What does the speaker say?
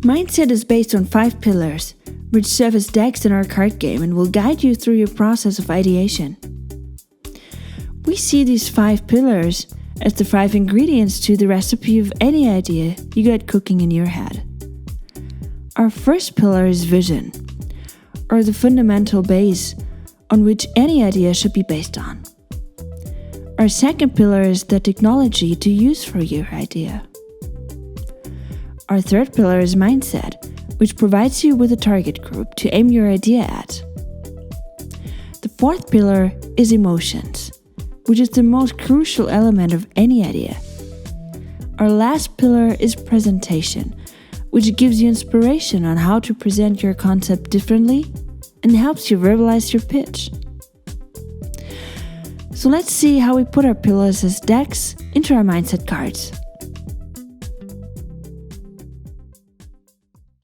Mindset is based on 5 pillars, which serve as decks in our card game and will guide you through your process of ideation. We see these 5 pillars as the 5 ingredients to the recipe of any idea you get cooking in your head. Our first pillar is vision, or the fundamental base on which any idea should be based on. Our second pillar is the technology to use for your idea. Our third pillar is mindset, which provides you with a target group to aim your idea at. The fourth pillar is emotions, which is the most crucial element of any idea. Our last pillar is presentation, which gives you inspiration on how to present your concept differently and helps you verbalize your pitch. So let's see how we put our pillars as decks into our mindset cards.